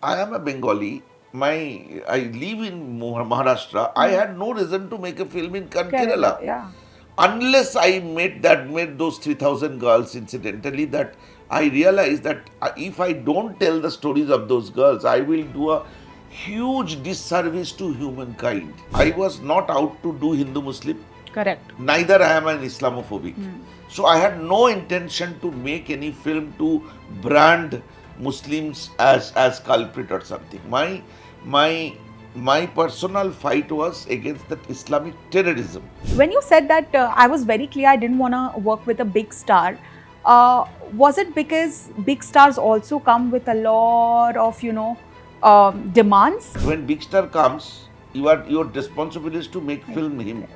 I am a Bengali. I live in Maharashtra. I had no reason to make a film in Kerala, Kerala, yeah. unless I made those 3,000 girls incidentally. That I realized that if I don't tell the stories of those girls, I will do a huge disservice to humankind. I was not out to do Hindu Muslim. Correct. Neither I am an Islamophobic. Hmm. So I had no intention to make any film to brand Muslims as culprit or something. My my personal fight was against that Islamic terrorism. When you said that I was very clear I didn't want to work with a big star, was it because big stars also come with a lot of, demands? When big star comes, your responsibility is to make film him.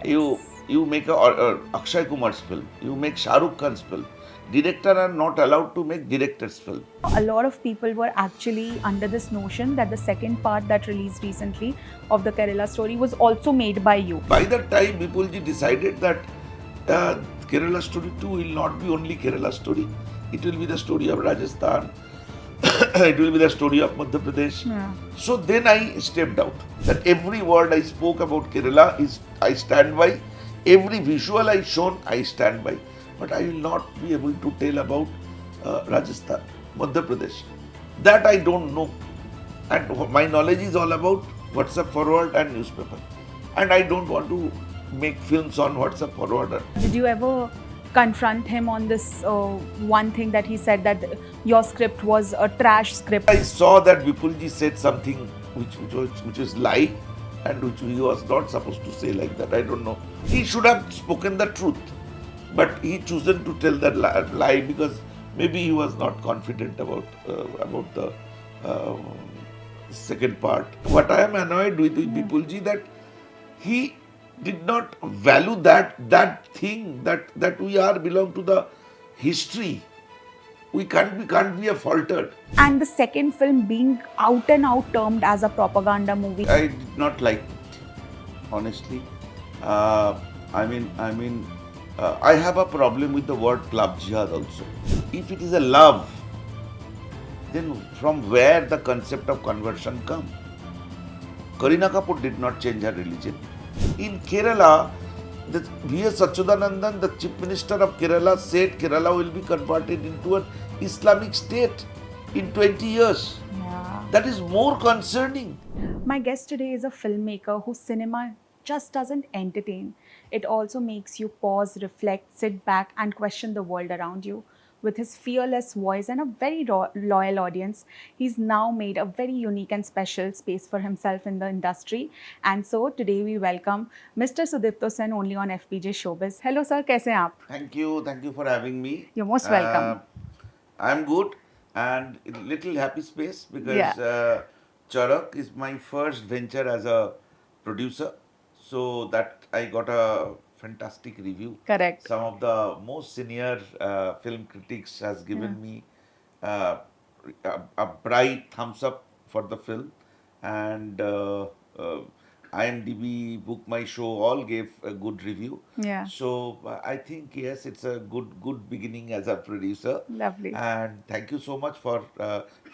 You Yes. you make a Akshay Kumar's film. You make Shah Rukh Khan's film. Director are not allowed to make director's film. A lot of people were actually under this notion that the second part that released recently of the Kerala story was also made by you. By that time, Vipulji decided that Kerala story 2 will not be only Kerala story. It will be the story of Rajasthan. It will be the story of Madhya Pradesh. Yeah. So then I stepped out. That every word I spoke about Kerala is I stand by. Every visual I shown I stand by. But I will not be able to tell about Rajasthan, Madhya Pradesh. That I don't know. And my knowledge is all about WhatsApp forward and newspaper. And I don't want to make films on WhatsApp forward. Did you ever confront him on this one thing that he said that your script was a trash script? I saw that Vipulji said something which is lie and which he was not supposed to say like that. I don't know. He should have spoken the truth, but he chosen to tell that lie because maybe he was not confident about the uh, second part. What I am annoyed with Vipulji that he did not value that thing that we are belong to the history. We can't be a faltered. And the second film being out and out termed as a propaganda movie. I did not like it, honestly. Uh, I have a problem with the word club jihad also. If it is a love, then from where the concept of conversion come? Kareena Kapoor did not change her religion. In Kerala, the V.S. Achyutanandan, the Chief Minister of Kerala, said Kerala will be converted into an Islamic state in 20 years. Yeah. That is more concerning. My guest today is a filmmaker whose cinema just doesn't entertain. It also makes you pause, reflect, sit back, and question the world around you. With his fearless voice and a very loyal audience, he's now made a very unique and special space for himself in the industry. And so today we welcome Mr. Sudipto Sen only on FPJ Showbiz. Hello, sir. कैसे हैं आप? Thank you for having me. You're most Uh, welcome. I'm good and in little happy space Yeah, because Charak is my first venture as a producer. So that I got a fantastic review. correct. Some of the most senior film critics has Yeah. given me uh, a bright thumbs up for the film, and uh, IMDb, Book My Show, all gave a good review. Yeah, So I think yes, it's a good beginning as a producer. lovely. And thank you so much for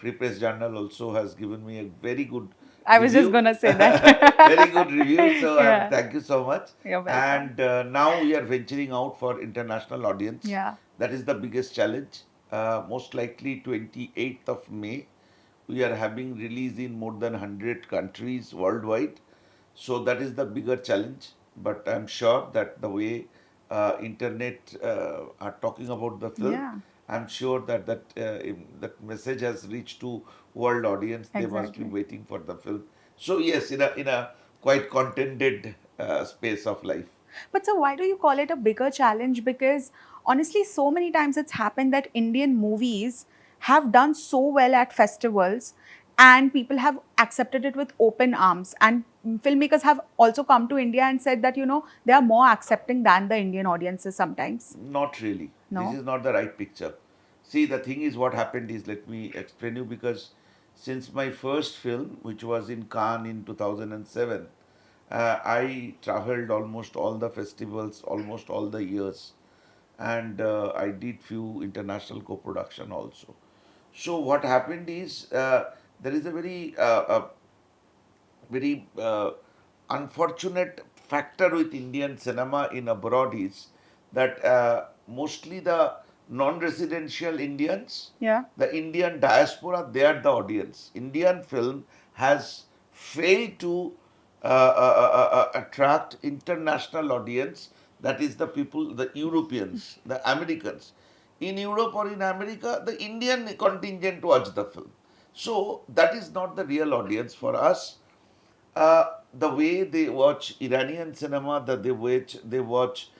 Free Press Journal also has given me a very good I was just review, gonna say that. very good review. So Yeah, thank you so much. you're welcome. And now we are venturing out for international audience. Yeah, That is the biggest challenge. Most likely 28th of May, we are having release in more than 100 countries worldwide. So that is the bigger challenge. But I'm sure that the way internet are talking about the film, yeah, I'm sure that message has reached to world audience. They must be exactly. waiting for the film. So yes, in a quite contented space of life. But so why do you call it a bigger challenge? Because honestly, so many times it's happened that Indian movies have done so well at festivals and people have accepted it with open arms. And filmmakers have also come to India and said that, they are more accepting than the Indian audiences sometimes. Not really. This No? is not the right picture. See, the thing is, what happened is, let me explain you because since my first film, which was in Cannes in 2007, I traveled almost all the festivals, almost all the years, and I did few international co-production also. So what happened is there is a very unfortunate factor with Indian cinema in abroad is that mostly the non-residential Indians, Yeah. the Indian diaspora, they are the audience. Indian film has failed to attract international audience. That is the people, the Europeans, the Americans. In Europe or in America, the Indian contingent watch the film. So that is not the real audience for us. The way they watch Iranian cinema, that they watch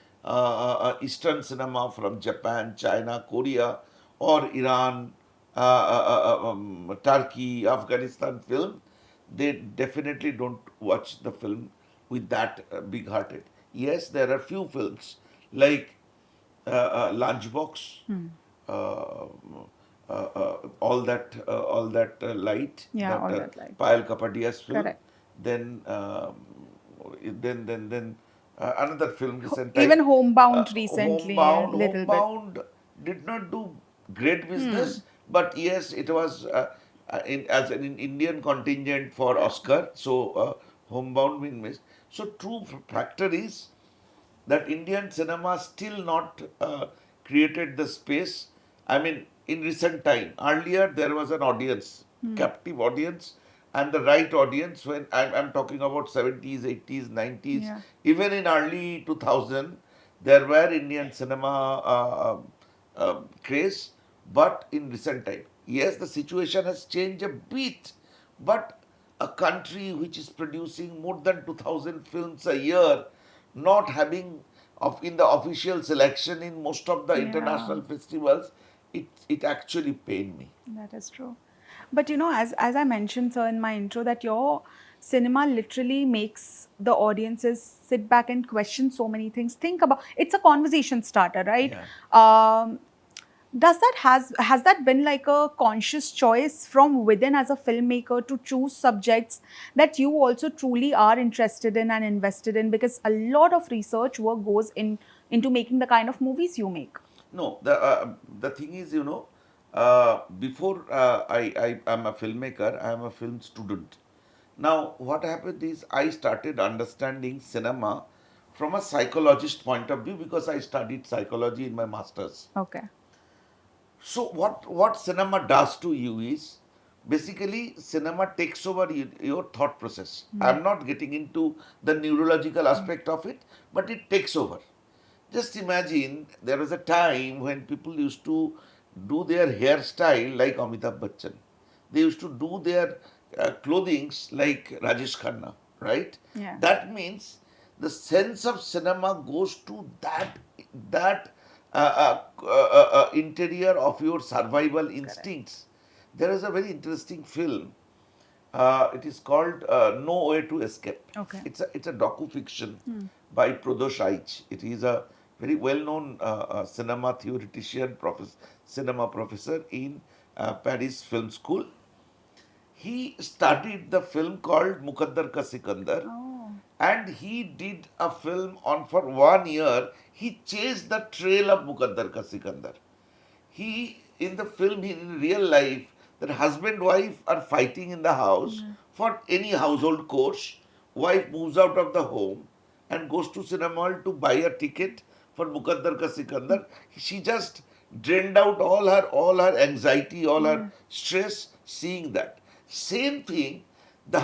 Eastern cinema from Japan, China, Korea, or Iran, Turkey, Afghanistan film, they definitely don't watch the film with that big-hearted. Yes, there are few films like Lunchbox, uh, all that light, Yeah, that all that light. Payal Kapadia's film. Correct. Then another film recent Even time, Homebound recently, a Homebound. little bit. Homebound did not do great business, but yes, it was as an Indian contingent for Oscar. So Homebound been missed. So true factor is that Indian cinema still not created the space. I mean, in recent time, earlier there was an audience, captive audience, and the right audience. When I'm talking about 70s, 80s, 90s, Yeah. even in early 2000, there were Indian cinema craze, but in recent time, yes, the situation has changed a bit, but a country which is producing more than 2000 films a year, not having of in the official selection in most of the Yeah. international festivals, it actually pained me. That is true. But as I mentioned, sir, in my intro, that your cinema literally makes the audiences sit back and question so many things. Think about it's a conversation starter, right? Yeah. Um, does that has that been like a conscious choice from within as a filmmaker to choose subjects that you also truly are interested in and invested in? Because a lot of research work goes into making the kind of movies you make. No, the thing is, before I am a filmmaker, I am a film student. Now, what happened is I started understanding cinema from a psychologist point of view because I studied psychology in my masters. Okay. So what cinema does to you is basically cinema takes over your thought process. I'm not getting into the neurological aspect of it, but it takes over. Just imagine there was a time when people used to do their hairstyle like Amitabh Bachchan. They used to do their clothings like Rajesh Khanna, right? Yeah. That means the sense of cinema goes to that interior of your survival instincts. There is a very interesting film. It is called No Way to Escape. Okay. It's a docu-fiction by Pradosh Aich. It is a very well-known cinema theoretician, cinema professor in Paris Film School. He studied the film called Mukaddar Ka Sikandar, Oh. and he did a film on for 1 year. He chased the trail of Mukaddar Ka Sikandar. He in the film, in real life, that husband wife are fighting in the house for any household course. Wife moves out of the home and goes to cinema hall to buy a ticket for Mukaddar Ka Sikandar. She just drained out all her anxiety, all her stress seeing that. Same thing, the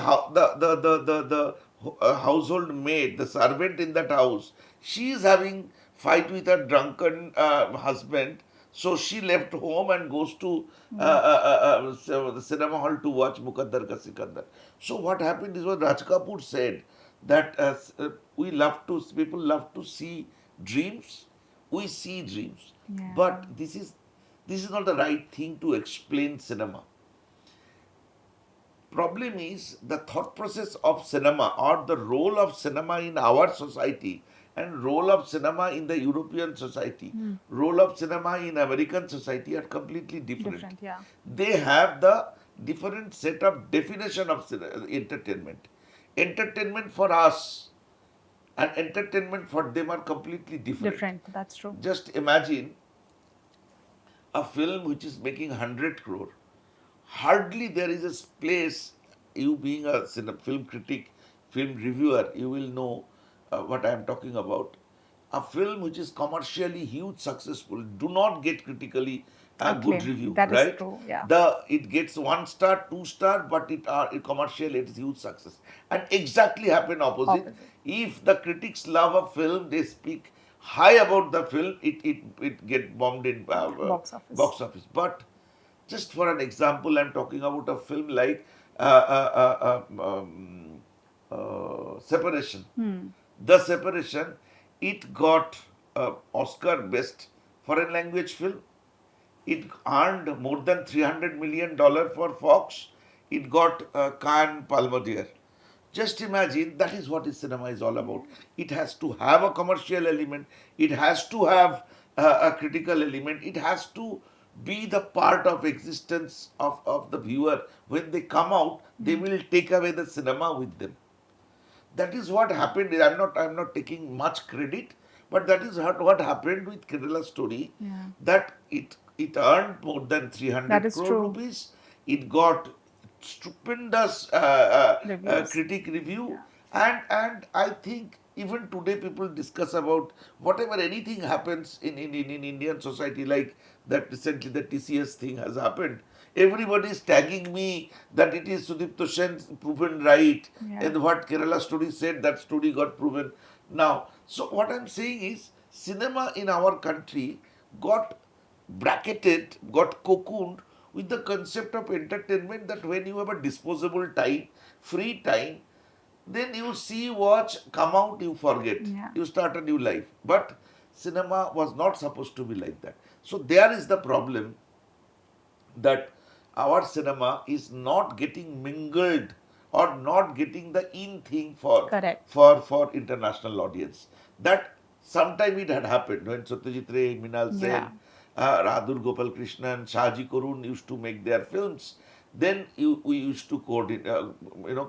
household maid, the servant in that house, she is having fight with her drunken husband. So she left home and goes to the cinema hall to watch Mukaddar Ka Sikandar. So what happened is what Raj Kapoor said, that people love to see dreams. We see dreams, Yeah. but this is not the right thing to explain cinema. Problem is the thought process of cinema, or the role of cinema in our society, and role of cinema in the European society, role of cinema in American society are completely different. Different, yeah. They have the different set of definition of entertainment. Entertainment for us and entertainment for them are completely different. Different. That's true. Just imagine a film which is making 100 crore. hardly there is a place, you being a film critic, film reviewer, you will know what I am talking about. A film which is commercially huge successful do not get critically a good Acclaim. review, That is right? true. Yeah. It gets 1 star, 2 star, but it commercial, it is huge success. And exactly happen opposite. Opposite. If the critics love a film, they speak high about the film, it get bombed in Box office. box office. But just for an example, I'm talking about a film like uh, uh, uh, um, Separation. The Separation, it got Oscar Best Foreign Language Film. It earned more than $300 million for Fox. It got Cannes Palme d'Or. Just imagine that is what is cinema is all about. It has to have a commercial element. It has to have a critical element. It has to be the part of existence of the viewer. When they come out, they will take away the cinema with them. That is what happened. I'm not taking much credit, but that is what happened with Kerala story. Yeah. That it earned more than That 300 is crore true. rupees. It got stupendous Reviews. critic review, Yeah. and I think even today people discuss about whatever anything happens in Indian society, like that recently the TCS thing has happened. Everybody is tagging me that it is Sudipto Sen proven right, Yeah. and what Kerala story said, that story got proven now. So what I'm saying is cinema in our country got bracketed, got cocooned with the concept of entertainment, that when you have a disposable time, free time, then you see, watch, come out, you forget. Yeah. You start a new life. But cinema was not supposed to be like that. So there is the problem, that our cinema is not getting mingled or not getting the in thing for Correct. for international audience. That sometime it had happened when Satyajit Ray, Minal Yeah. Sen, Radhur Gopal Krishnan, Shaji Korun used to make their films. Then we used to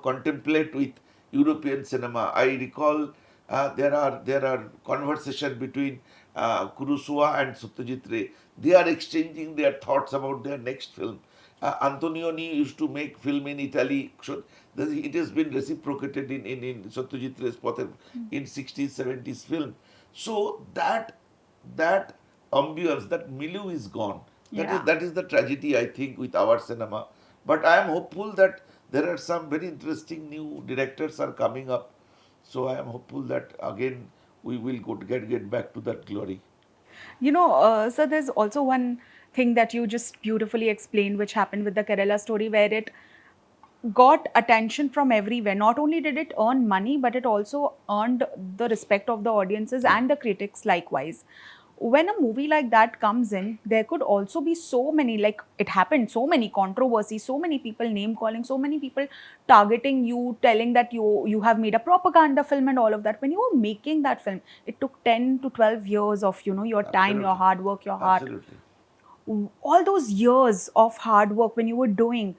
contemplate with European cinema. I recall there are conversation between Kurosawa and Satyajit Ray. They are exchanging their thoughts about their next film. Antonioni used to make film in Italy. So it has been reciprocated in Satyajit Ray's in 60s, 70s film. So that ambience, that milieu is gone. That is Yeah. that is the tragedy, I think, with our cinema. But I am hopeful that there are some very interesting new directors are coming up. So I am hopeful that again we will get back to that glory. So there's also one thing that you just beautifully explained, which happened with the Kerala story, where it got attention from everywhere. Not only did it earn money, but it also earned the respect of the audiences Yeah. and the critics likewise. When a movie like that comes in, there could also be so many, like it happened, so many controversies, so many people name calling, so many people targeting you, telling that you have made a propaganda film and all of that. When you were making that film, it took 10 to 12 years of your time, your Absolutely. hard work, your heart, Absolutely. all those years of hard work. When you were doing,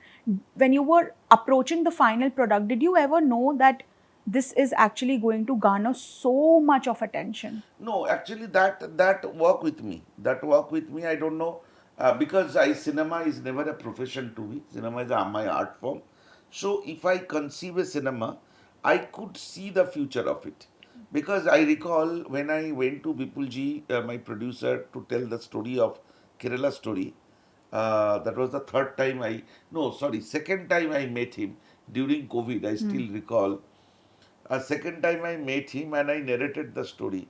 when you were approaching the final product, did you ever know that this is actually going to garner so much of attention? No, actually, that work with me. That work with me. I don't know because I cinema is never a profession to me. Cinema is my art form. So if I conceive a cinema, I could see the future of it. Because I recall when I went to Vipul Ji, my producer, to tell the story of Kerala story. That was the third time no, sorry, second time I met him during COVID. I Hmm. still recall. A second time I met him and I narrated the story.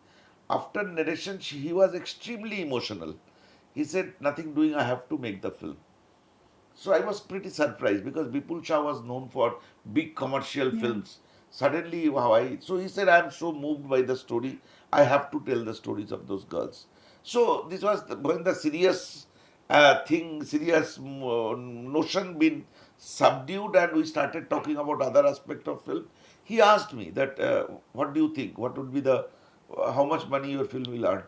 After narration, he was extremely emotional. He said, "Nothing doing, I have to make the film." So I was pretty surprised because Vipul Shah was known for big commercial Yeah. films. Suddenly, how so he said, "I am so moved by the story, I have to tell the stories of those girls." So this was when the serious serious notion been subdued, and we started talking about other aspect of film. He asked me that, "What do you think? What would be the how much money your film will earn?"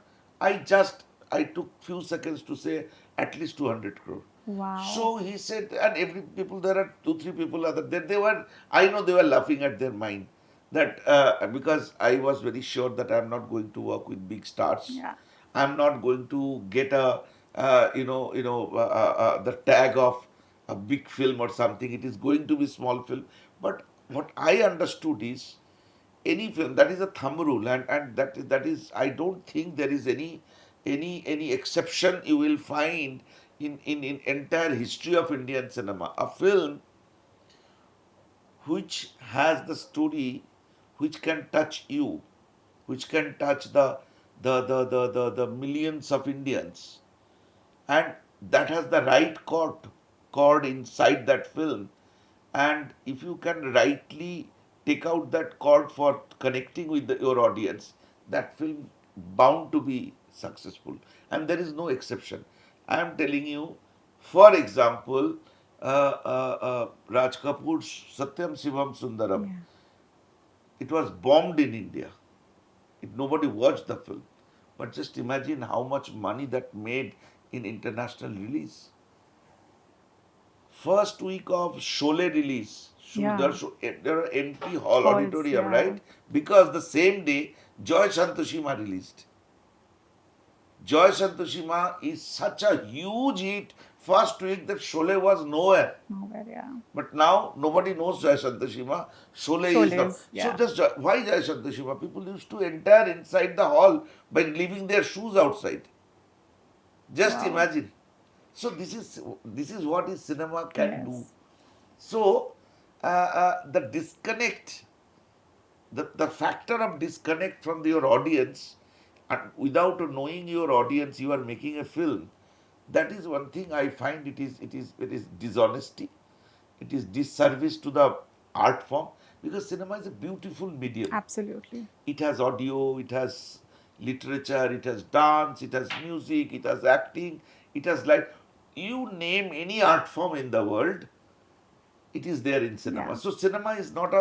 I took few seconds to say at least 200 crore. Wow. So he said, and every people, there are two, three people other there. They were, I know they were laughing at their mind that because I was very sure that I'm not going to work with big stars. Yeah. I'm not going to get a, the tag of a big film or something. It is going to be small film. But what I understood is any film, that is a thumb rule, and that is I don't think there is any exception you will find in entire history of Indian cinema. A film which has the story which can touch you, which can touch the millions of Indians, and that has the right chord inside that film. And if you can rightly take out that chord for connecting with your audience, that film bound to be successful, and there is no exception. I am telling you, for example, Raj Kapoor's Satyam Shivam Sundaram, Yeah. it was bombed in India. Nobody watched the film. But just imagine how much money that made in international release. First week of Sholay release, Yeah. there are empty hall Halls. auditorium, Yeah. right? Because the same day Joy Santoshima released. Joy Santoshima is such a huge hit. First week that Sholay was nowhere. Nowhere. Yeah. But now nobody knows Jai Santashima. Sholay is not. Shoulders. So Yeah. just why Jai Santashima? People used to enter inside the hall by leaving their shoes outside. Just Wow. imagine. So this is what is cinema can do. Yes. So the disconnect, the factor of disconnect from your audience, and without knowing your audience, you are making a film. That is one thing I find it is dishonesty. It is disservice to the art form, because cinema is a beautiful medium. Absolutely. It has audio, it has literature, it has dance, it has music, it has acting, it has light. You name any art form in the world, it is there in cinema. Yeah. So cinema is not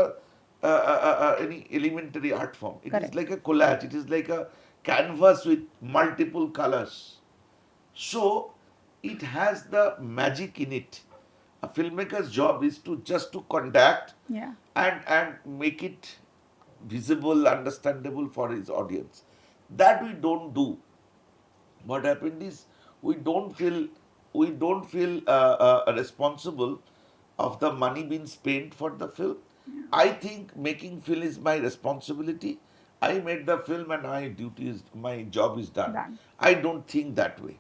any elementary art form. It is Correct. like a collage. It is like a canvas with multiple colors. So it has the magic in it. A filmmaker's job is to just to contact Yeah. and make it visible, understandable for his audience. That we don't do. What happened is we don't feel responsible of the money being spent for the film. I think making film is my responsibility. I made the film and my job is done. Done. I don't think that way.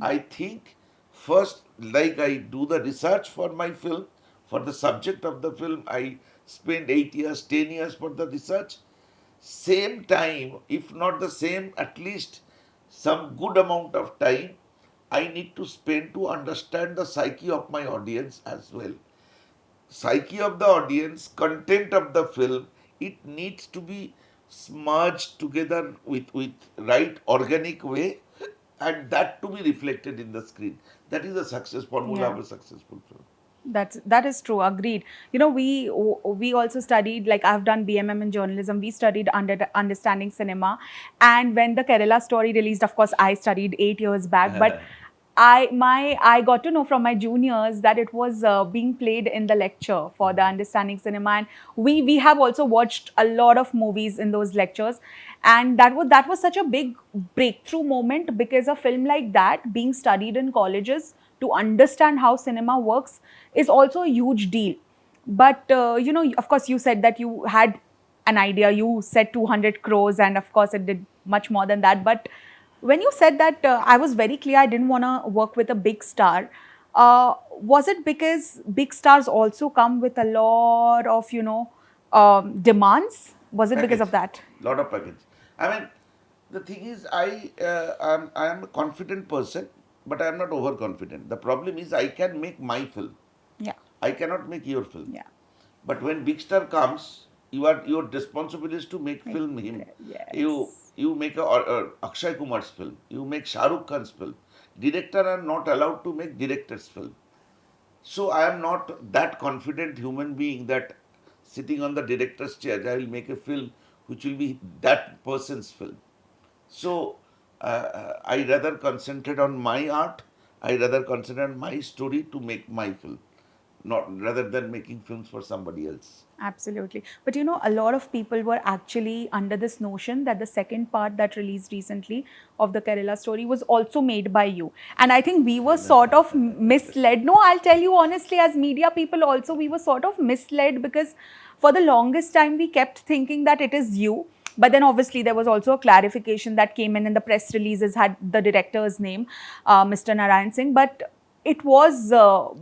I think first, like I do the research for my film, for the subject of the film, I spend 8 years, 10 years for the research. Same time, if not the same, at least some good amount of time I need to spend to understand the psyche of my audience as well. Psyche of the audience, content of the film, it needs to be smudged together with right organic way, and that to be reflected in the screen. That is the success formula Yeah. of a successful film. That is true. Agreed. We also studied, like I've done BMM in journalism. We studied understanding cinema, and when the Kerala story released, of course, I studied 8 years back. But I got to know from my juniors that it was being played in the lecture for the understanding cinema, and we have also watched a lot of movies in those lectures, and that was such a big breakthrough moment, because a film like that being studied in colleges to understand how cinema works is also a huge deal. But of course, you said that you had an idea. You said 200 crores, and of course it did much more than that. But when you said that, I was very clear I didn't want to work with a big star. Was it because big stars also come with a lot of, demands? Was it because Package, of that? lot of package. I mean, the thing is, I am a confident person, but I am not overconfident. The problem is, I can make my film. Yeah. I cannot make your film. Yeah. But when big star comes, your responsibility is to make Make film him. You Yes. you make a Akshay Kumar's film. You make Shah Rukh Khan's film. Director are not allowed to make director's film. So I am not that confident human being that sitting on the director's chair, I will make a film which will be that person's film. So I rather concentrate on my art. I rather concentrate on my story to make my film. not rather than making films for somebody else. Absolutely. But you know, a lot of people were actually under this notion that the second part that released recently of the Kerala story was also made by you. And I think we were sort of misled. No, I'll tell you honestly, as media people also, we were sort of misled because for the longest time we kept thinking that it is you. But then obviously there was also a clarification that came in the press releases had the director's name, Mr. Narayan Singh. But it was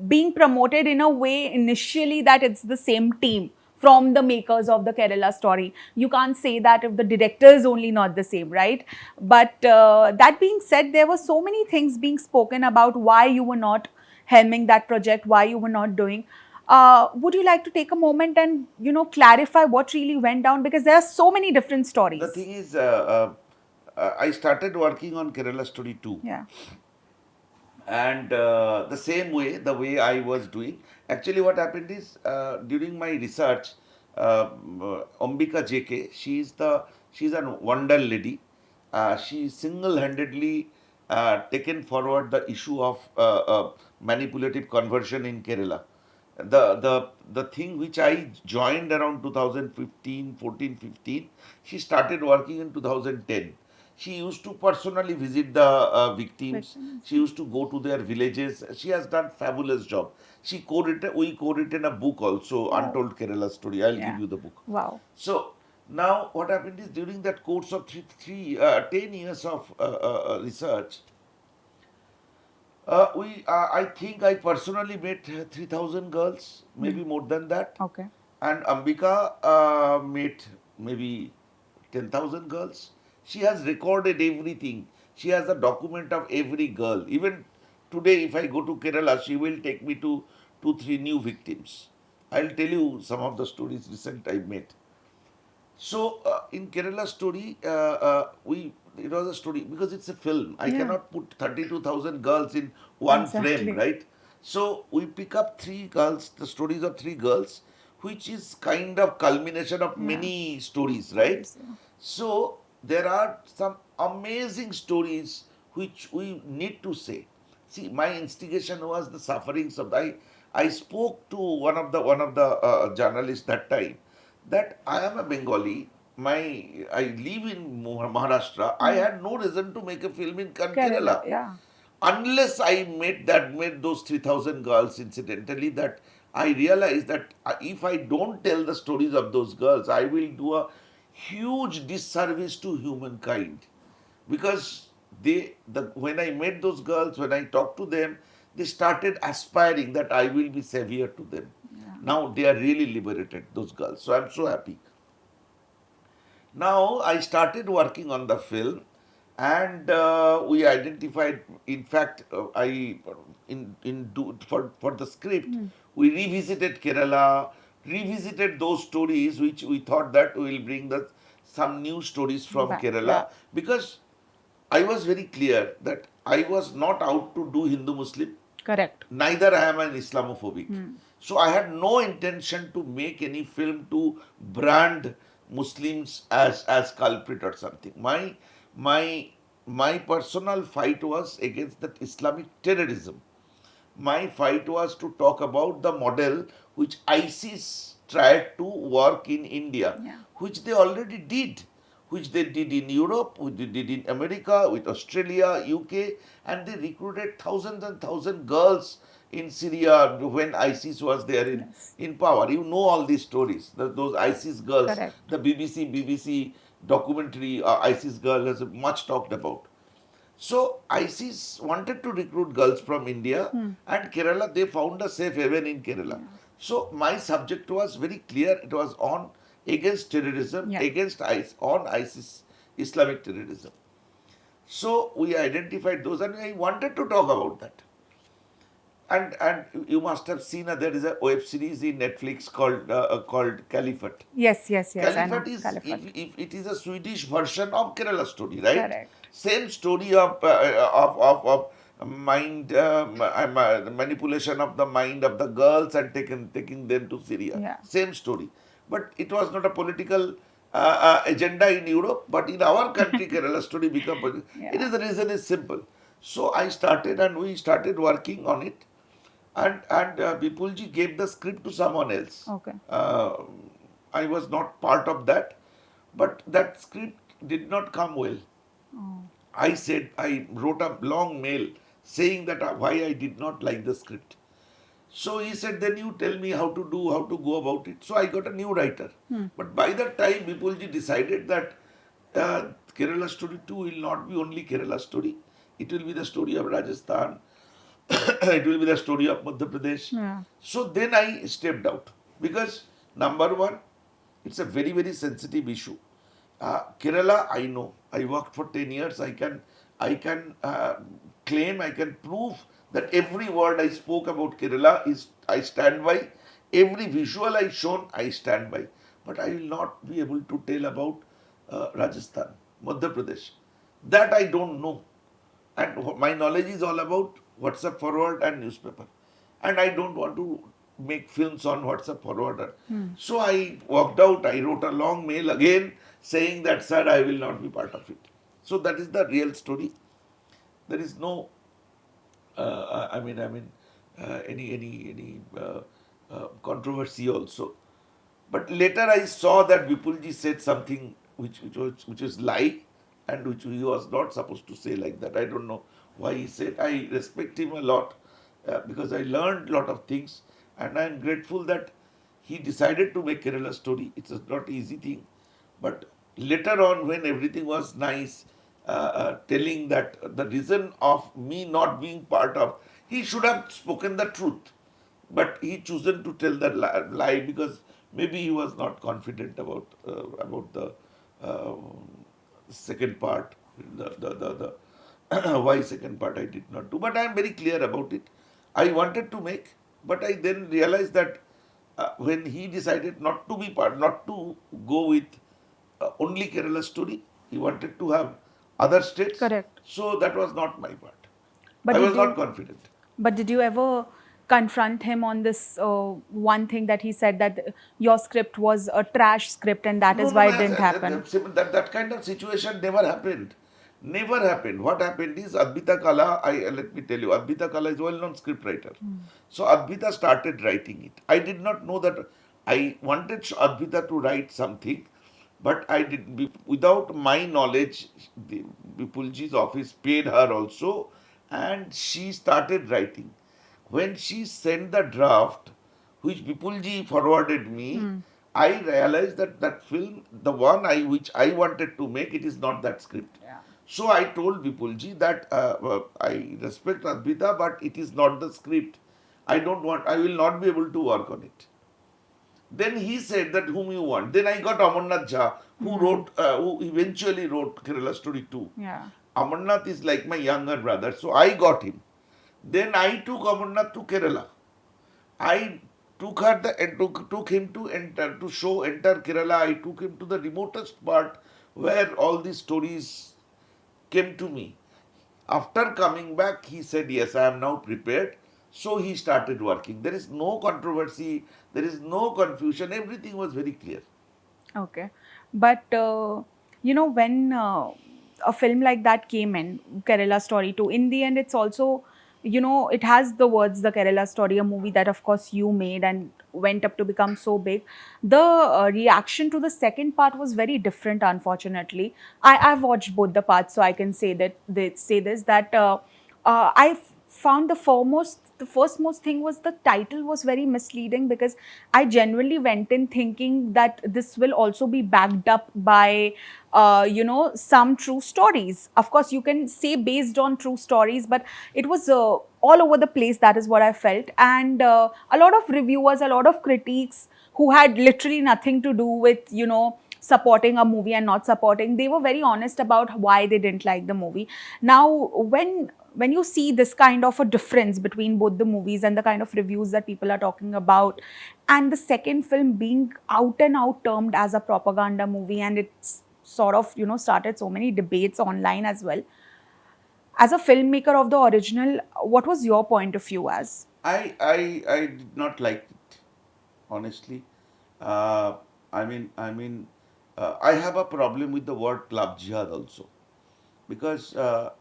being promoted in a way initially that it's the same team from the makers of the Kerala story. You can't say that if the director is only not the same, right? But that being said, there were so many things being spoken about why you were not helming that project, why you were not doing. Would you like to take a moment and clarify what really went down, because there are so many different The stories. thing is, I started working on Kerala Story 2. Yeah. And the same way, the way I was doing, actually what happened is, during my research, Ambika JK, she's a wonder lady. She single-handedly taken forward the issue of manipulative conversion in Kerala. The thing which I joined around 2015, 14, 15, she started working in 2010. She used to personally visit the victims. Victims. She used to go to their villages. She has done fabulous job. We co-written a book also, Oh, Untold Kerala Story. I'll give yeah. you the book. Wow. So now what happened is, during that course of 10 years of research, I think I personally met 3,000 girls, maybe more than that. Okay. And Ambika met maybe 10,000 girls. She has recorded everything. She has a document of every girl. Even today, if I go to Kerala, she will take me to 2, 3 new victims. I'll tell you some of the stories recent I met. So in Kerala story, we it was a story because it's a film. I Yeah. cannot put 32,000 girls in one frame, Exactly. right? So we pick up three girls, the stories of three girls, which is kind of culmination of Yeah. many stories, right? Stories. Yeah. So there are some amazing stories which we need to say. See, my instigation was the sufferings of I spoke to one of the journalists that time, that I am a Bengali. I live in Maharashtra. I Hmm. had no reason to make a film in Kerala. Kerala Yeah. unless I met those 3,000 girls incidentally, that I realized that if I don't tell the stories of those girls, I will do a huge disservice to humankind. Because when I met those girls, when I talked to them, they started aspiring that I will be savior to them. Yeah. Now they are really liberated, those girls. So I'm so happy. Now I started working on the film, and we identified. In fact, I in do, for the script, Hmm. we revisited Kerala, revisited those stories which we thought that we will bring some new stories from Back. Yeah. Kerala, because I was very clear that I was not out to do Hindu Muslim, Correct. neither I am an Islamophobic. Hmm. So I had no intention to make any film to brand Muslims as culprit or something. My my personal fight was against that Islamic terrorism. My fight was to talk about the model which ISIS tried to work in India, Yeah. which they already did, which they did in Europe, which they did in America, with Australia, UK, and they recruited thousands and thousands girls in Syria when ISIS was there Yes. in power. You know all these stories. Those ISIS girls, Correct. the BBC documentary, ISIS girl has much talked about. So ISIS wanted to recruit girls from India, Hmm. and Kerala, they found a safe haven in Kerala. Yeah. So my subject was very clear. It was on against terrorism, Yeah. against on ISIS, Islamic terrorism. So we identified those, and I wanted to talk about that. And you must have seen there is a web series in Netflix called Caliphate. Yes. Yes. Yes. I know. Caliphate is, Caliphate. if it is a Swedish version of Kerala story, right? Correct. Same story of mind, the manipulation of the mind of the girls and taking them to Syria. Yeah. Same story, but it was not a political agenda in Europe, but in our country, Kerala story become. It Yeah. is, the reason is simple. So I started and we started working on it. and Vipulji gave the script to someone else. Okay. Uh, I was not part of that, but that script did not come well. Oh. I wrote a long mail saying that why I did not like the script. So he said, then you tell me how to go about it. So I got a new writer. Hmm. But by that time, Vipulji decided that Kerala Story 2 will not be only Kerala Story. It will be the story of Rajasthan. It will be the story of Madhya Pradesh. Yeah. So then I stepped out because number one, it's a very, very sensitive issue. Kerala, I know. I worked for 10 years. I can claim, I can prove that every word I spoke about Kerala is I stand by. Every visual I shown, I stand by. But I will not be able to tell about Rajasthan, Madhya Pradesh. That I don't know. And my knowledge is all about WhatsApp forward and newspaper. And I don't want to make films on WhatsApp forward. So I walked out. I wrote a long mail again saying that, sir, I will not be part of it. So that is the real story. There is no, any controversy also. But later I saw that Vipulji said something which is lie and which he was not supposed to say like that. I don't know why he said. I respect him a lot because I learned a lot of things and I am grateful that he decided to make Kerala story. It's a not easy thing. But later on, when everything was nice, telling that the reason of me not being part of, he should have spoken the truth, but he chosen to tell the lie because maybe he was not confident about the uh, second part, the why second part I did not do. But I am very clear about it. I wanted to make, but I then realized that when he decided not to be part, not to go with only Kerala story, he wanted to have other states. Correct. So that was not my part. But I did was not you confident. but did you ever confront him on this one thing that he said that your script was a trash script and that No, is no, why no. it didn't happen? That kind of situation never happened. Never happened. What happened is Adbita Kala, let me tell you, Adbita Kala is a well-known script writer. So Adbita started writing it. I did not know that I wanted Adbita to write something, but I did without my knowledge. The Vipulji's office paid her also, and she started writing. When she sent the draft, which Vipulji forwarded me, Hmm. I realized that that film, the one which I wanted to make, it is not that script. Yeah. So I told Vipulji that I respect Adbita, but it is not the script. I will not be able to work on it. Then he said that whom you want. Then I got Amarnath Jha, who eventually wrote Kerala Story 2. Yeah. Amarnath is like my younger brother, so I got him. Then I took Amarnath to Kerala. I took her the and took him to enter Kerala. I took him to the remotest part where all these stories came to me. After coming back, he said, "Yes, I am now prepared." So he started working. There is no controversy. There is no confusion. Everything was very clear. Okay. But, when a film like that came in, Kerala Story 2, in the end, it's also, it has the words, the Kerala Story, a movie that, of course, you made and went up to become so big. The reaction to the second part was very different, unfortunately. I've watched both the parts, so I can say that they say this that I found the first most thing was the title was very misleading because I genuinely went in thinking that this will also be backed up by some true stories. Of course you can say based on true stories, but it was all over the place. That is what I felt. And a lot of reviewers, a lot of critics who had literally nothing to do with supporting a movie and not supporting, they were very honest about why they didn't like the movie. Now when you see this kind of a difference between both the movies and the kind of reviews that people are talking about, and the second film being out and out termed as a propaganda movie, and it's sort of started so many debates online as well, as a filmmaker of the original, what was your point of view as? I did not like it, honestly. Uh, I have a problem with the word love jihad also because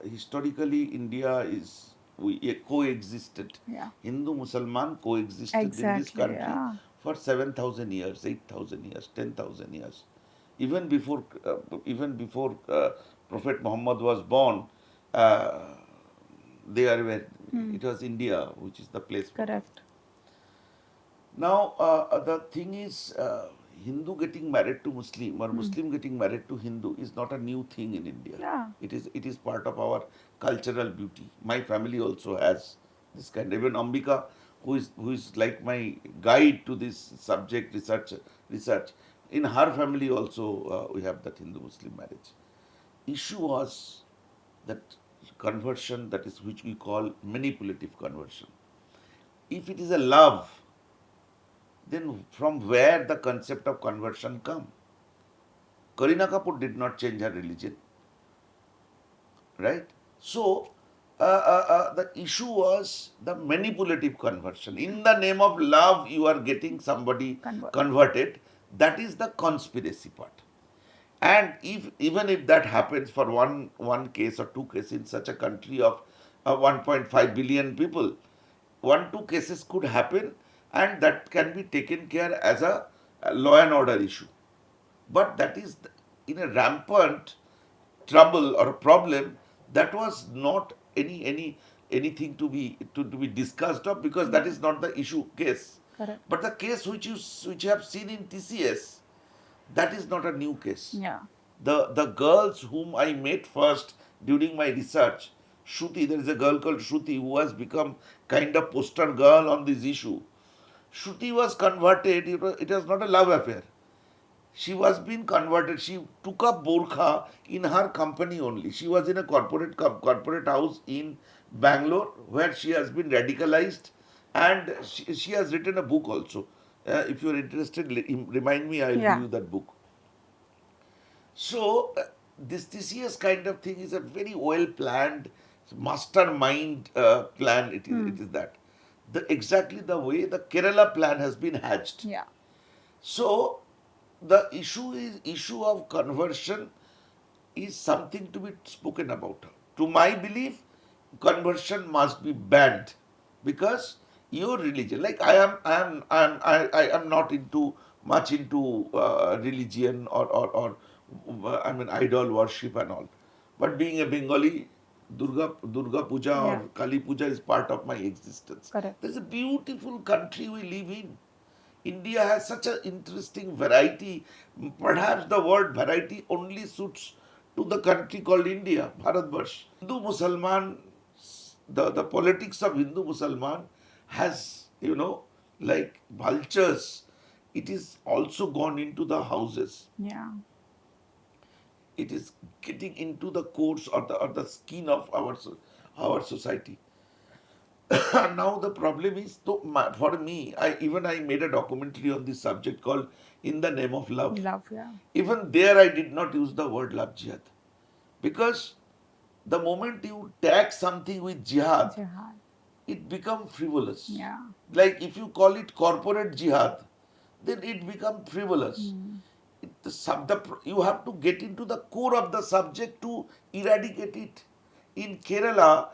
historically India is we coexisted. Yeah. Hindu Musalman coexisted in this Exactly. country Yeah. for 7,000 years, 8,000 years, 10,000 years. Even before, Prophet Muhammad was born, uh, they are where it was India, which is the place for them. Correct. Now, the thing is, Hindu getting married to Muslim or Muslim getting married to Hindu is not a new thing in India. Yeah. It is part of our cultural beauty. My family also has this kind. Even Ambika, who is like my guide to this subject research. In her family also we have that Hindu Muslim marriage. Issue was that conversion, that is which we call manipulative conversion. If it is a love, then from where the concept of conversion come? Kareena Kapoor did not change her religion, right? So the issue was the manipulative conversion. In the name of love, you are getting somebody Convert. converted. That is the conspiracy part. And if even if that happens for one case or two cases in such a country of 1.5 billion people, one two cases could happen, and that can be taken care as a law and order issue. But that is in a rampant trouble or a problem, that was not anything to be discussed of, because that is not the issue case. Correct. But the case which you have seen in TCS, that is not a new case. Yeah. The girls whom I met first during my research, Shruti, there is a girl called Shruti who has become kind of poster girl on this issue. Shruti was converted. It was not a love affair. She was being converted. She took up burqa in her company only. She was in a corporate house in Bangalore where she has been radicalized, and she has written a book also. If you are interested, remind me. I will give Yeah. you that book. So this TCS kind of thing is a very well planned, mastermind plan. It is that exactly the way the Kerala plan has been hatched. Yeah. So the issue of conversion is something to be spoken about. To my belief, conversion must be banned, because your religion, like I am not into much into religion or I mean idol worship and all. But being a Bengali, Durga Puja Yeah. or Kali Puja is part of my existence. Correct. There's a beautiful country we live in. India has such an interesting variety. Perhaps the word variety only suits to the country called India, Bharatvarsh. Hindu Musalman, the politics of Hindu Musalman has, like vultures, it is also gone into the houses. Yeah. It is getting into the course or the skin of our society. Now the problem is, for me, I made a documentary on this subject called "In the Name of Love." Love. Yeah. Even there, I did not use the word love jihad, because the moment you tag something with jihad, Jihad. it becomes frivolous. Yeah. Like if you call it corporate jihad, then it becomes frivolous. You have to get into the core of the subject to eradicate it. In Kerala,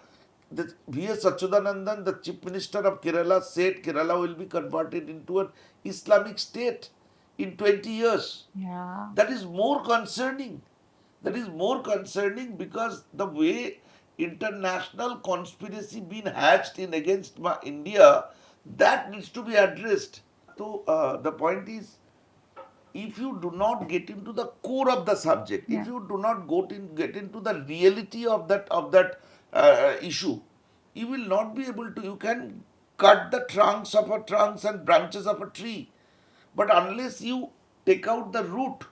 the V.S. Achyutanandan, the Chief Minister of Kerala, said Kerala will be converted into an Islamic state in 20 years. Yeah. That is more concerning. That is more concerning because the way international conspiracy being hatched in against India, that needs to be addressed. So the point is, if you do not get into the core of the subject, Yeah. if you do not get into the reality of that issue, you will not be able to. You can cut the trunks and branches of a tree, but unless you take out the root,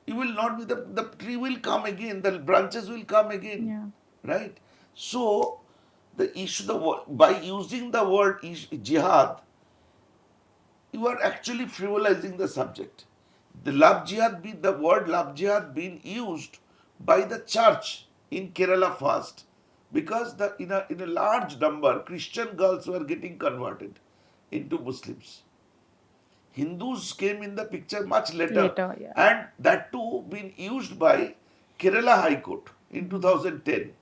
you will not be the tree will come again, the branches will come again, Yeah. right? So the issue, by using the word jihad, you are actually frivolizing the subject. The word love jihad being used by the church in Kerala first, because in a large number Christian girls were getting converted into Muslims. Hindus came in the picture much later, Later. Yeah. and that too been used by Kerala High Court in 2010.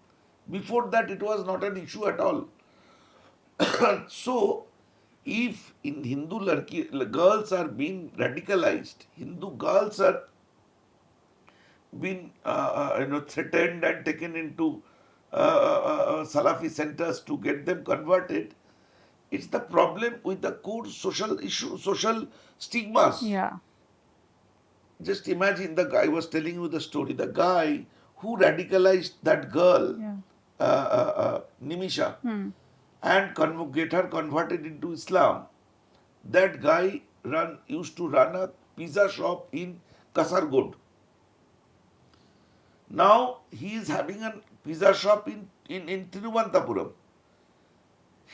Before that, it was not an issue at all. So, if in Hindu girls are being radicalized, Hindu girls are being threatened and taken into Salafi centers to get them converted, it's the problem with the core social issue, social stigmas. Yeah. Just imagine the guy, I was telling you the story, the guy who radicalized that girl, Yeah. Nimisha, Hmm. and get her converted into Islam. That guy used to run a pizza shop in Kasargod. Now he is having a pizza shop in Thiruvananthapuram.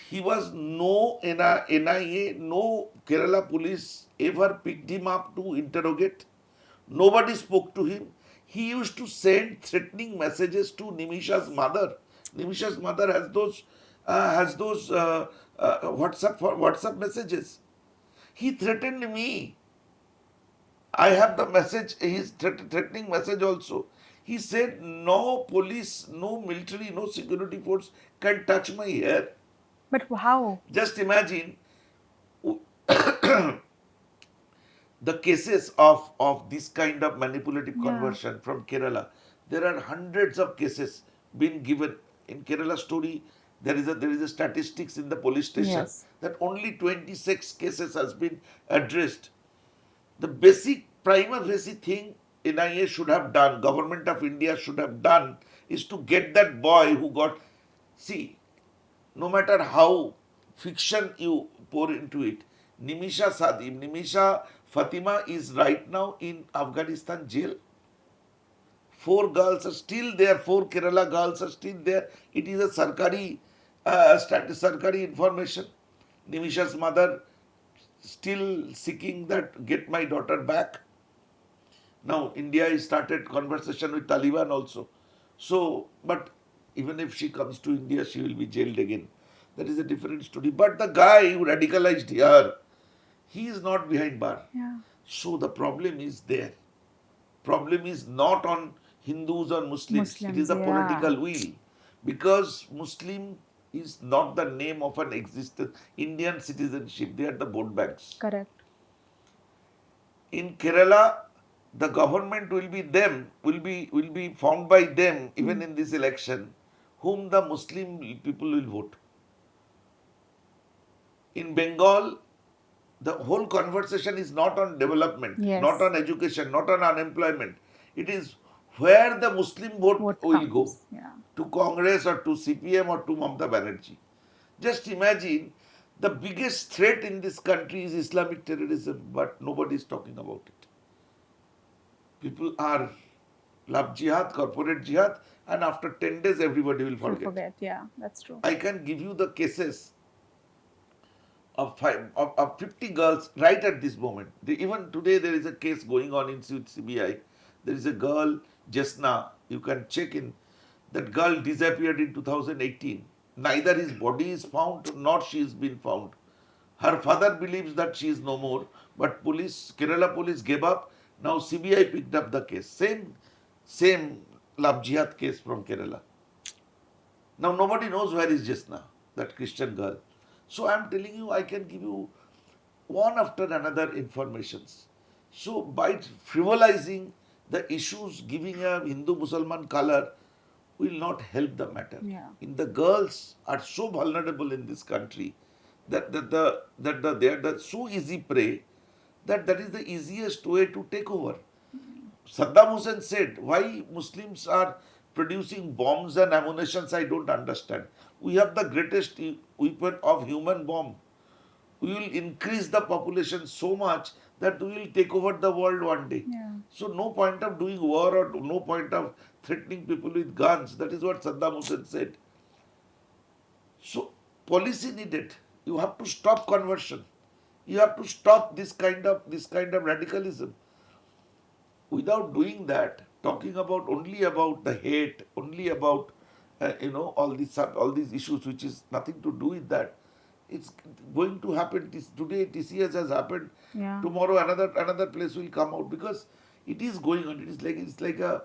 He was no NIA, no Kerala police ever picked him up to interrogate. Nobody spoke to him. He used to send threatening messages to Nimisha's mother. Nimisha's mother has those WhatsApp messages. He threatened me. I have the message, his threatening message also. He said, no police, no military, no security force can touch my hair. But how? Just imagine the cases of this kind of manipulative Yeah. conversion from Kerala. There are hundreds of cases being given. In Kerala story, there is a statistics in the police station Yes. that only 26 cases has been addressed. The basic prima facie thing NIA should have done, government of India should have done, is to get that boy who got. See, no matter how fiction you pour into it, Nimisha Fatima is right now in Afghanistan jail. Four girls are still there, four Kerala girls are still there. It is a Sarkari information. Nimisha's mother still seeking that get my daughter back. Now India has started conversation with Taliban also. So, but even if she comes to India, she will be jailed again. That is a different story. But the guy who radicalized her, he is not behind bar. Yeah. So the problem is there. Problem is not on Hindus or Muslims. It is Muslims. the Yeah. political will. Because Muslim is not the name of an existent Indian citizenship. They are the vote banks. Correct. In Kerala, the government will be formed by them even in this election, whom the Muslim people will vote. In Bengal, the whole conversation is not on development, not Yes. on education, not on unemployment. It is where the Muslim vote What will go, comes? Yeah. to Congress or to CPM or to Mamata Banerjee. Just imagine, the biggest threat in this country is Islamic terrorism, but nobody is talking about it. People are love jihad, corporate jihad, and after 10 days everybody will You'll forget. forget. Yeah. That's true. I can give you the cases of 50 girls right at this moment. Even today there is a case going on in CBI. There is a girl, Jesna, you can check in. That girl disappeared in 2018. Neither his body is found nor she is been found. Her father believes that she is no more, but Kerala police gave up. Now CBI picked up the case. Same love jihad case from Kerala. Now nobody knows where is Jesna, that Christian girl. So I am telling you, I can give you one after another informations. So by frivolizing the issues, giving a Hindu Muslim color will not help the matter. Yeah. In the girls are so vulnerable in this country that they are so easy prey that is the easiest way to take over. Saddam Hussein said, why Muslims are producing bombs and ammunitions, I don't understand. We have the greatest weapon of human bomb. We will increase the population so much that we will take over the world one day. Yeah. So no point of doing war or no point of threatening people with guns. That is what Saddam Hussein said. So policy needed. You have to stop conversion. You have to stop this kind of radicalism. Without doing that, talking about only about the hate, only about all these issues which is nothing to do with that, it's going to happen. Today TCS has happened. Yeah. Tomorrow another place will come out because it is going on. It's like a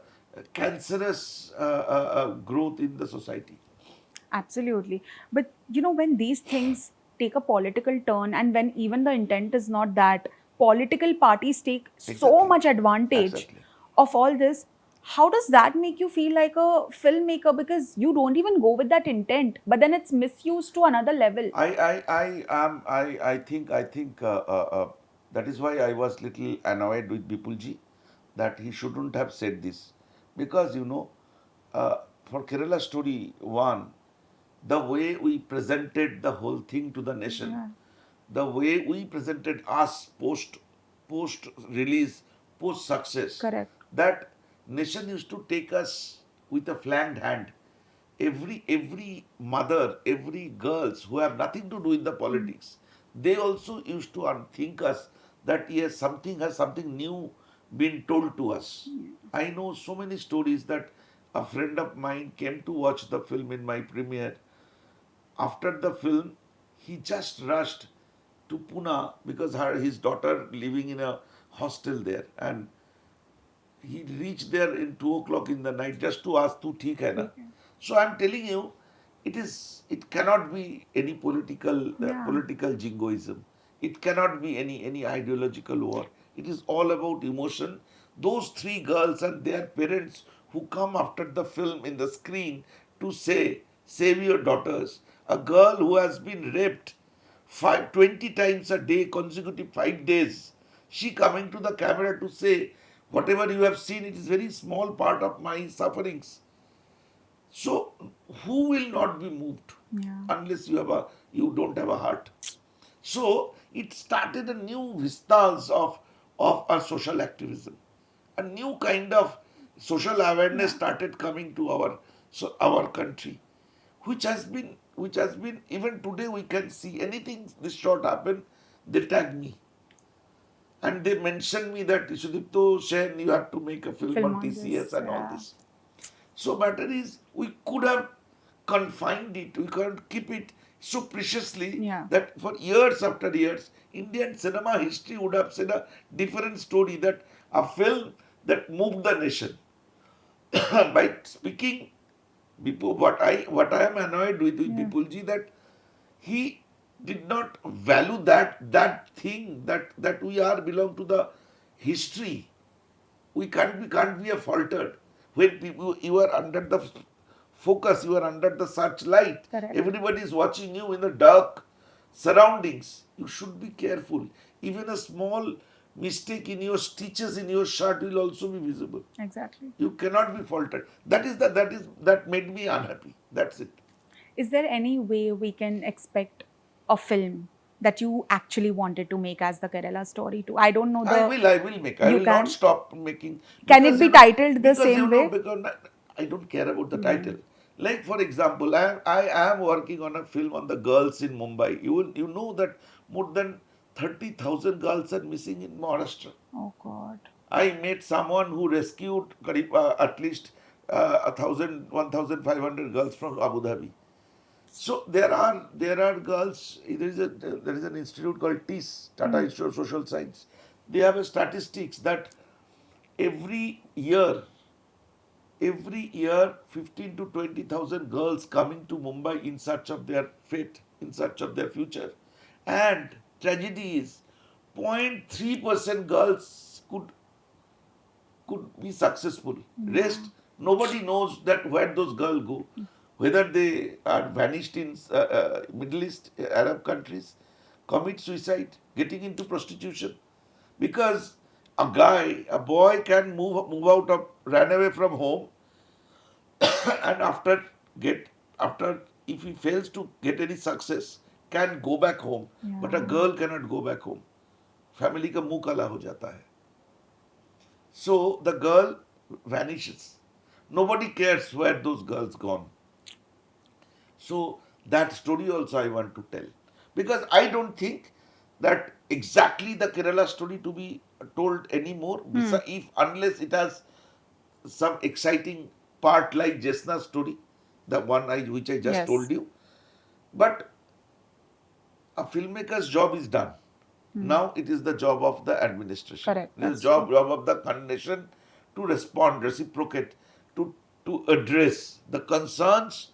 cancerous growth in the society. Absolutely. But when these things take a political turn, and when even the intent is not that, political parties take so Exactly. much advantage Exactly. of all this. How does that make you feel like a filmmaker? Because you don't even go with that intent, but then it's misused to another level. I think that is why I was little annoyed with Bipulji that he shouldn't have said this because for Kerala story one, the way we presented the whole thing to the nation, Yeah, the way we presented us post release, post success, correct. that nation used to take us with a flanked hand. Every mother, every girls who have nothing to do in the Mm. politics, they also used to think us that yes, something new been told to us. I know so many stories that a friend of mine came to watch the film in my premiere. After the film, he just rushed to Pune because his daughter living in a hostel there, and he reached there in 2 o'clock in the night just to ask tu theek hai na. ठीक है. So I'm telling you, it cannot be any Yeah, political jingoism. It cannot be any ideological war. It is all about emotion. Those three girls and their parents who come after the film in the screen to say, save your daughters. A girl who has been raped 20 times a day, consecutive 5 days. She coming to the camera to say, whatever you have seen, it is very small part of my sufferings. So who will not be moved yeah. unless you don't have a heart? So it started a new vistas of our social activism. A new kind of social awareness Yeah. started coming to our country, which has been even today we can see anything this short happen, they tag me. And they mentioned me that Sudipto Sen, you have to make a film Film on on TCS this. and all Yeah. this. So matter is, we could have confined it, we could keep it so preciously Yeah. that for years after years, Indian cinema history would have said a different story, that a film that moved the nation. By speaking, what I am annoyed with Yeah. Bipulji, that he did not value that thing, that we are belong to the history. We can't be a faltered when people, you are under the focus, you are under the searchlight, Correct. everybody is watching you in the dark surroundings. You should be careful. Even a small mistake in your stitches in your shirt will also be visible. Exactly. You cannot be faltered. That made me unhappy. That's it. Is there any way we can expect a film that you actually wanted to make as the Kerala story too? I don't know the. I will make. I You will not can. stop making Can it because be titled the because same way? because I don't care about the Hmm. title. Like for example, I am working on a film on the girls in Mumbai. You know that more than 30,000 girls are missing in Maharashtra. Oh God. I met someone who rescued at least 1,500 girls from Abu Dhabi. So there are girls. There is an institute called TIS, Tata Hmm. Institute of Social Science. They have a statistics that every year, every year, 15 to 20,000 girls coming to Mumbai in search of their fate, in search of their future, and tragedy is 0.3% girls could be successful. Yeah. Rest, nobody knows that where those girls go, whether they are vanished in Middle East, Arab countries, commit suicide, getting into prostitution, because a boy can move out of, run away from home, and get after if he fails to get any success, can go back home, but a Yeah. girl cannot go back home. Family का मुंह काला हो जाता है. So the girl vanishes. Nobody cares where those girls gone. So that story also I want to tell, because I don't think that exactly the Kerala story to be told anymore. Hmm. If unless it has some exciting part like Jesna's story, the one which I just Yes. told you. But a filmmaker's job is done. Hmm. Now it is the job of the administration. Correct. It is the That's true. job of the nation to respond, reciprocate, to address the concerns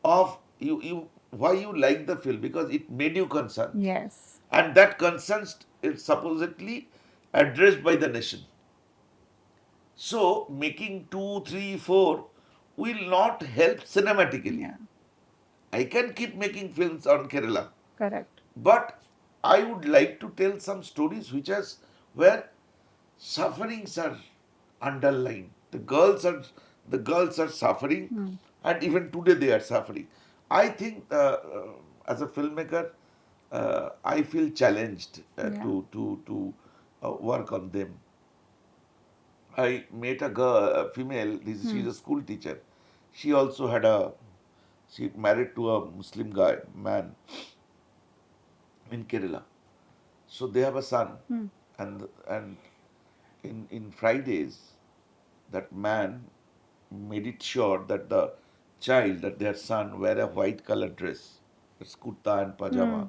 of you why you like the film, because it made you concerned, Yes. and that concern is supposedly addressed by the nation. So making two, three, four will not help cinematically. Yeah. I can keep making films on Kerala, Correct. but I would like to tell some stories which has where sufferings are underlined. The girls are suffering, Hmm. and even today they are suffering. I think as a filmmaker, I feel challenged Yeah. to work on them. I met a girl, a female. She's Hmm. a school teacher. She also had a. She married to a Muslim guy man in Kerala. So they have a son, Hmm. and in Fridays, that man made it sure that the child, that their son, wear a white color dress, it's kurta and Hmm. pajama,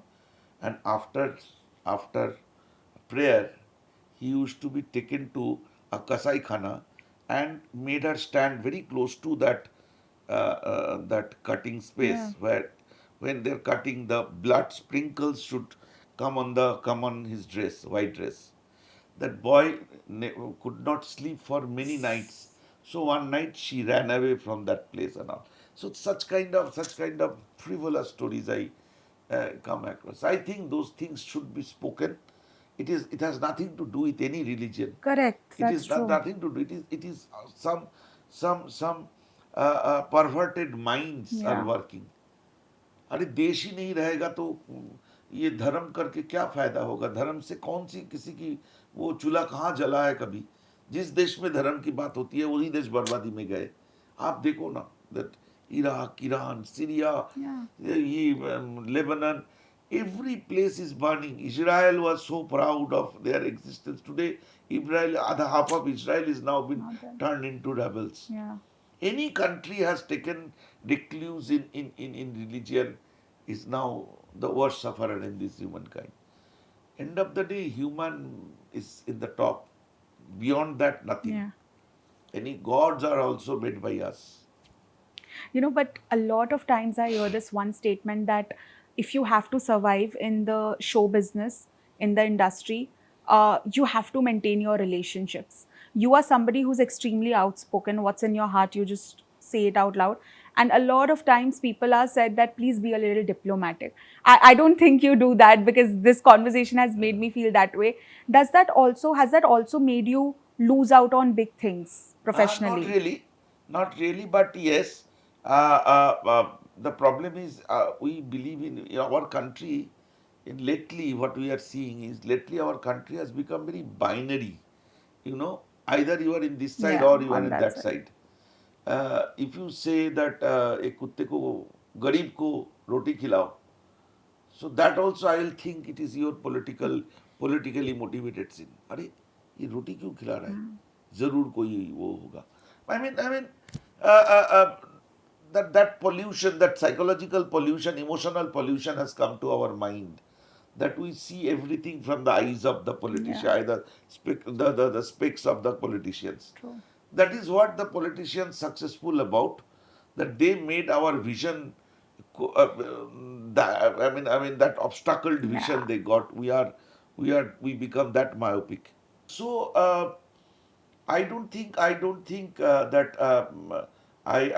and after prayer, he used to be taken to a kasai khana and made her stand very close to that cutting Yeah. space where when they're cutting, the blood sprinkles should come on his dress, white dress. That boy could not sleep for many nights. So one night she ran away from that place and all. So such kind of frivolous stories I come across. I think those things should be spoken. It has nothing to do with any religion. Correct. It That's is not, true. nothing to do. It is some perverted minds are Yeah. working. अरे देश ही नहीं रहेगा तो ये धर्म करके क्या फायदा होगा? धर्म से कौन सी किसी की वो चूल्हा कहाँ जला है कभी? जिस देश में धर्म की बात होती है वही देश बर्बादी में गए. आप देखो ना, that Iraq, Iran, Syria, Yeah. ये Lebanon, every place is burning. Israel was so proud of their existence. Today, Israel, other half of Israel is now been Not that. turned into rebels. Yeah. Any country has taken recluse in religion is now the worst sufferer in this humankind. End of the day, human is in the top. Beyond that, nothing. Yeah. Any gods are also made by us. But a lot of times I hear this one statement that if you have to survive in the show business, in the industry, you have to maintain your relationships. You are somebody who's extremely outspoken. What's in your heart, you just say it out loud. And a lot of times people are said that please be a little diplomatic. I don't think you do that because this conversation has made me feel that way. Has that also made you lose out on big things Not professionally? really, not really, but yes. The problem is we believe in our country. In lately, what we are seeing is lately our country has become very binary. Either you are in this side Yeah, or you are on in that that side. side. If you say that एक कुत्ते को गरीब को रोटी खिलाओ, so that also I will think it is your politically motivated sin. अरे ये रोटी क्यों खिला रहा है? जरूर कोई वो होगा. I mean, uh, uh, uh, that pollution, that psychological pollution, emotional pollution has come to our mind. That we see everything from the eyes of the politician, Yeah, either the specs of the politicians. true. That is what the politicians successful about. That they made our vision. I mean that obstacled Yeah. vision they got. We become that myopic. So I don't think that I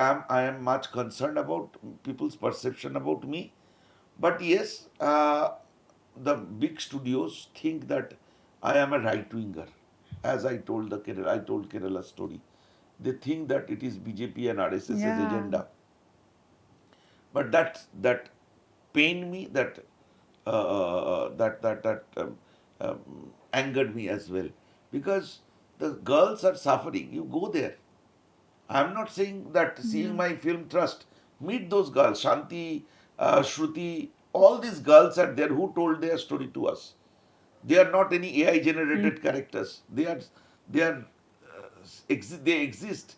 am much concerned about people's perception about me. But yes, the big studios think that I am a right winger, as I told Kerala story. They think that it is BJP and RSS's Yeah. agenda. But that pained me. That angered me as well, because the girls are suffering. You go there. I'm not saying that seeing Yeah. my film trust. Meet those girls, Shanti, Shruti, all these girls are there who told their story to us. They are not any AI Hmm. generated characters. They exist.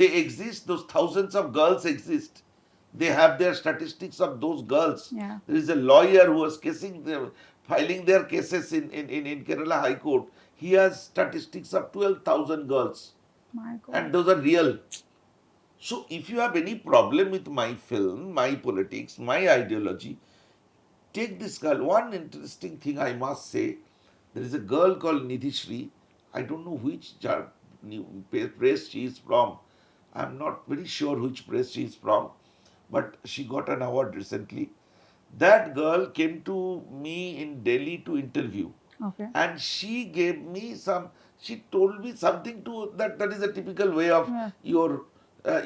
They exist. Those thousands of girls exist. They have their statistics of those girls. Yeah. There is a lawyer who was filing their cases in Kerala High Court. He has statistics of 12,000 girls, My God. and those are real. So if you have any problem with my film, my politics, my ideology, take this girl. One interesting thing I must say, there is a girl called Nidhishri. I don't know which press she is from. I'm not very sure which press she is from, but she got an award recently. That girl came to me in Delhi to interview, Okay. and she gave me some. She told me something to that is a typical way of Yeah.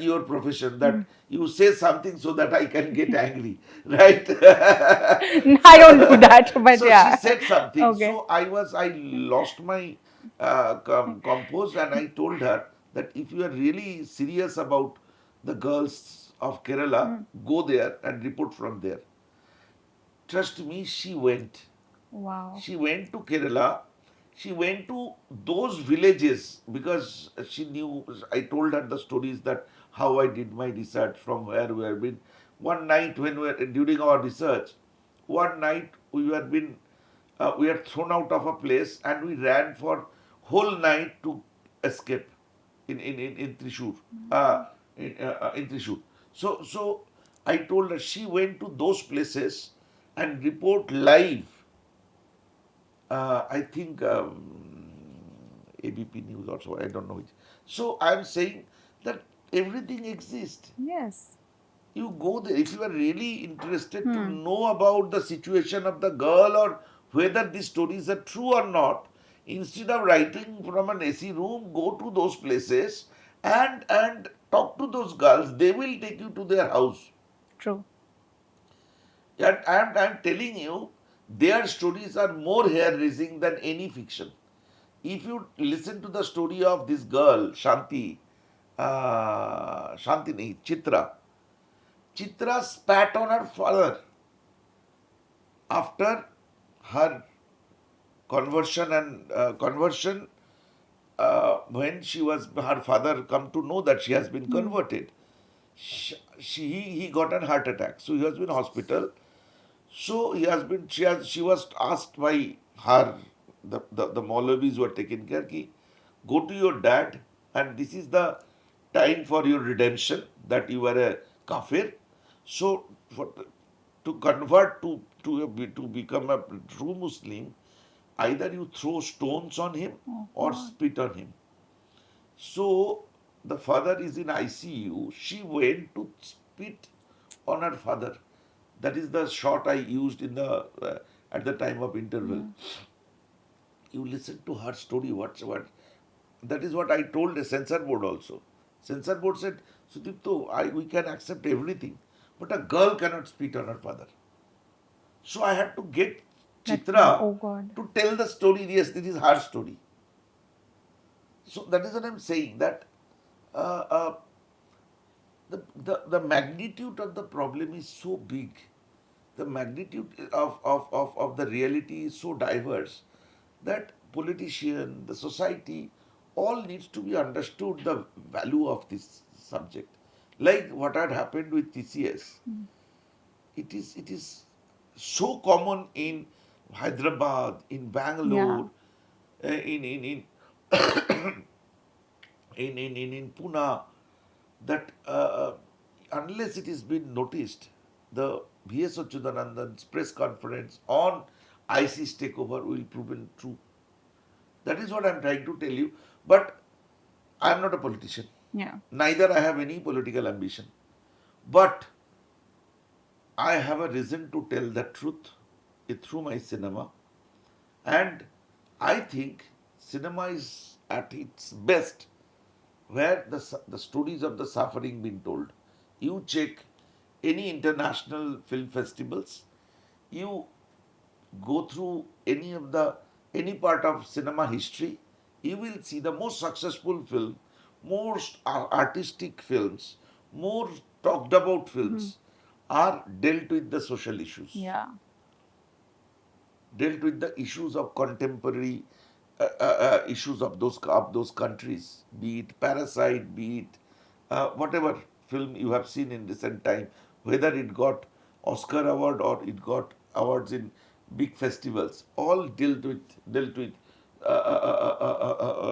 your profession, Hmm. that you say something so that I can get angry, right? I don't do that, but So she yeah. said something. Okay. So I lost my compose, and I told her that if you are really serious about the girls of Kerala, Hmm. go there and report from there. Trust me, she went. Wow. She went to Kerala. She went to those villages because she knew. I told her the stories that how I did my research, from where we have been. One night when we were during our research, one night we were thrown out of a place and we ran for whole night to escape in Thrissur. In Thrissur. So I told her, she went to those places and report live. I think ABP News or so, I don't know which. So I'm saying that everything exists. Yes. You go there if you are really interested to Hmm. know about the situation of the girl or whether these stories are true or not. Instead of writing from an AC room, go to those places and talk to those girls. They will take you to their house. True. And I'm telling you, their stories are more hair raising than any fiction. If you listen to the story of this girl, Shanti nahi, Chitra spat on her father after her conversion. When her father come to know that she has been Hmm. converted, he got a heart attack. So he has been hospital. So she was asked by her, the Maulavis who are taking care, ki, go to your dad and this is the time for your redemption, that you were a kafir. So to convert to become a true Muslim, either you throw stones on him Oh or God. spit on him. So the father is in ICU. She went to spit on her father. That is the shot I used in the at the time of interval. Yeah. You listen to her story. What? That is what I told the censor board also. Censor board said, Sudipto, we can accept everything, but a girl cannot spit on her father. So I had to get That girl. Chitra Oh God. to tell the story. Yes, this is her story. So that is what I'm saying, that uh, uh, the magnitude of the problem is so big. The magnitude of the reality is so diverse that politician, the society, all needs to be understood the value of this subject. Like what had happened with TCS, it is so common in Hyderabad, in Yeah. Bangalore, in in Pune, that unless it is been noticed, the V.S. Achyutanandan's press conference on IC's takeover will proven true. That is what I'm trying to tell you. But I'm not a politician. Yeah. Neither I have any political ambition. But I have a reason to tell the truth through my cinema. And I think cinema is at its best where the stories of the suffering been told. You check any international film festivals, you go through any part of cinema history, you will see the most successful film, most artistic films, more talked about Hmm. films are dealt with the social issues, Yeah. dealt with the issues of contemporary issues of those countries, be it Parasite, be it whatever film you have seen in recent time, whether it got Oscar award or it got awards in big festivals, all dealt with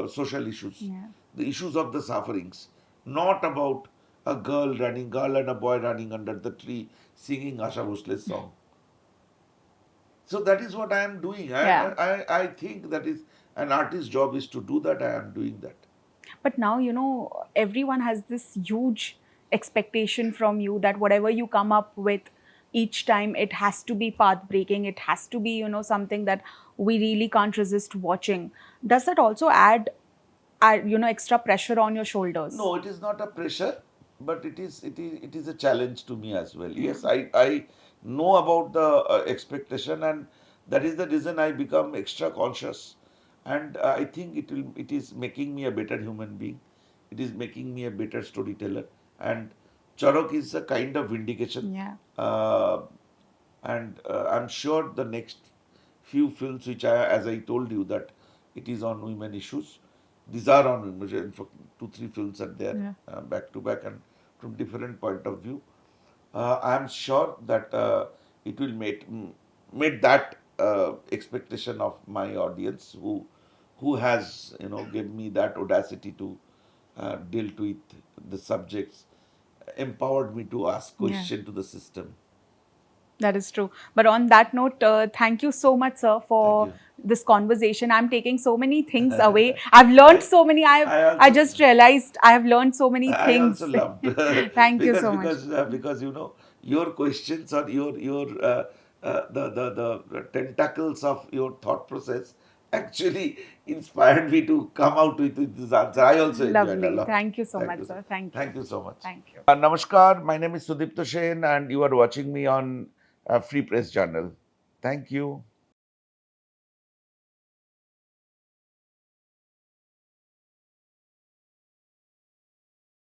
social issues, Yeah. the issues of the sufferings, not about a girl and a boy running under the tree singing Asha Bhosle's song. So that is what I am doing. Yeah. I think that is an artist's job is to do that. I am doing that. But now, everyone has this huge expectation from you that whatever you come up with each time, it has to be path breaking. It has to be, something that we really can't resist watching. Does that also add extra pressure on your shoulders? No, it is not a pressure, but it is a challenge to me as well. Yeah. Yes, I know about the expectation, and that is the reason I become extra conscious. And I think it is making me a better human being. It is making me a better storyteller. And Charok is a kind of vindication. Yeah. Uh, and I'm sure the next few films, which as I told you, that it is on women issues. These are on women. In fact, 2, 3 films are there Yeah. back to back and from different point of view. I am sure that it will meet that expectation of my audience, who has give me that audacity to deal with the subjects, empowered me to ask Yeah. question to the system. That is true. But on that note, thank you so much, sir, Thank for you. this conversation. I'm taking so many things away. I've learned I so many. I I also just realized I have learned so many I also things. loved Thank you because so much. because your questions or your the tentacles of your thought process actually inspired me to come out with this answer. I also enjoyed a Lovely. lot. Thank you so Thank much, you, sir. sir. Thank you. Thank you so much. Thank you. Namaskar. My name is Sudipto Sen, and you are watching me on Free Press Journal. Thank you.